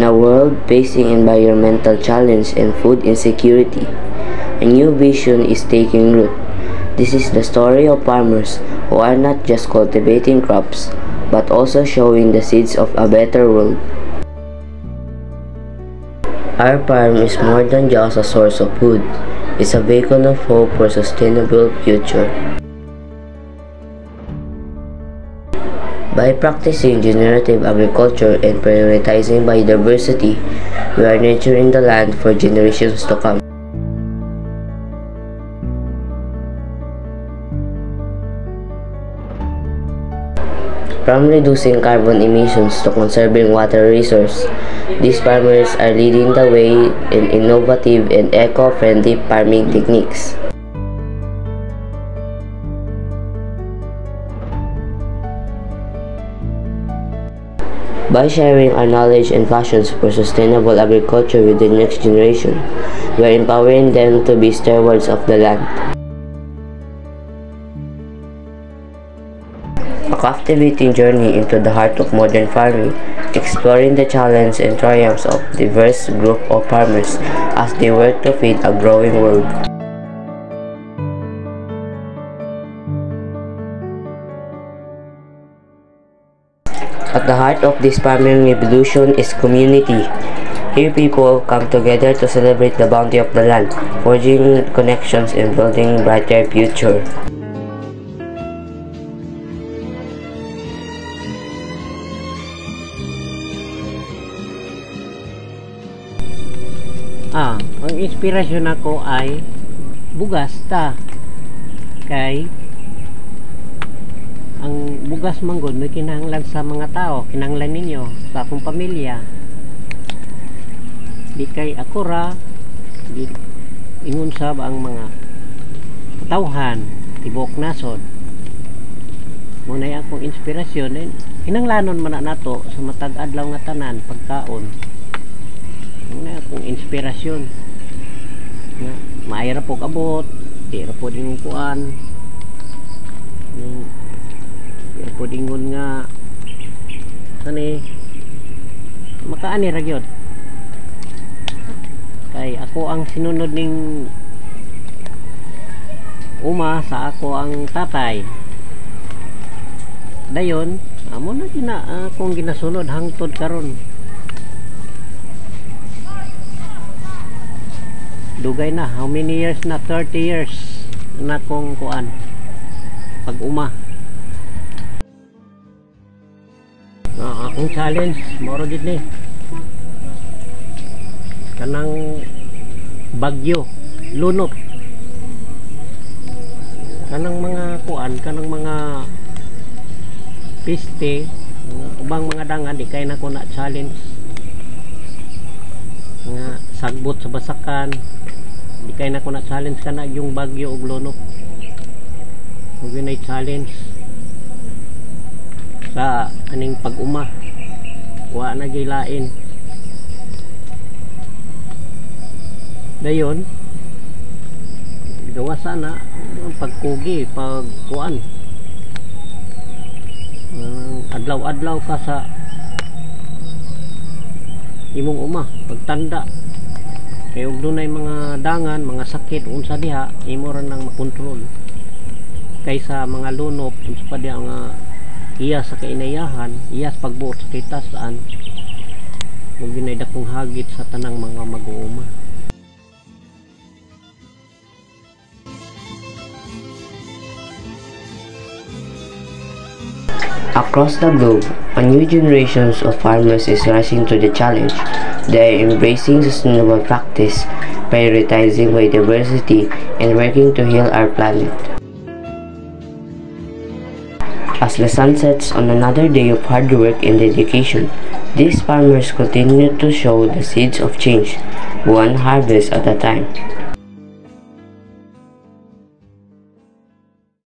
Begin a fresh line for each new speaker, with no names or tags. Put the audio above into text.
In a world facing environmental challenge and food insecurity, a new vision is taking root. This is the story of farmers who are not just cultivating crops, but also showing the seeds of a better world. Our farm is more than just a source of food. It's a beacon of hope for a sustainable future. By practicing regenerative agriculture and prioritizing biodiversity, we are nurturing the land for generations to come. From reducing carbon emissions to conserving water resources, these farmers are leading the way in innovative and eco-friendly farming techniques. By sharing our knowledge and passions for sustainable agriculture with the next generation, we are empowering them to be stewards of the land. A captivating journey into the heart of modern farming, exploring the challenges and triumphs of a diverse group of farmers as they work to feed a growing world. At the heart of this farming revolution is community. Here people come together to celebrate the bounty of the land, forging connections and building a brighter future.
Ang inspirasyon ako ay bugas ta. Kay ang bugas manggod may kinahanglan sa mga tao, kinahanglan ninyo sa akong pamilya. Di kay ako ra, di ingon sa ang mga tauhan, tibok nasod. Muna akong inspirasyon, kinahanglanon man nato sa matag adlaw nga tanan pagkaon. Muna akong inspirasyon. Na maayra pog abot, di ra pod yung kuan. Pwede ngon nga makaani ra gyud kay ako ang sinunod ning uma sa ako ang tatay dayon amo na akong ginasunod hangtod karon dugay na how many years na 30 years na kong kuan pag uma. Akong challenge moro gid ni kanang bagyo lunop kanang mga kuan kanang mga piste ubang mga dangan di kay nako na challenge nga sagbot sa basakan di kay nako na challenge kana yung bagyo ug lunop ug yun ay challenge sa aning pag-uma wa na gilain dayon gawa sana pagkugi pagkuan adlaw-adlaw ka sa imong uma pagtanda kay ug dunay mga dangan mga sakit unsa diha imo ra nang makontrol kaysa mga lunop unsa pa diha nga iya sa kainayahan, iya sa pagbuot sa kitasaan kung ginay dakong hagit sa tanang mga mag-uuma.
Across the globe, a new generation of farmers is rising to the challenge. They are embracing sustainable practice, prioritizing biodiversity, and working to heal our planet. As the sun sets on another day of hard work and dedication, these farmers continue to show the seeds of change, one harvest at a time.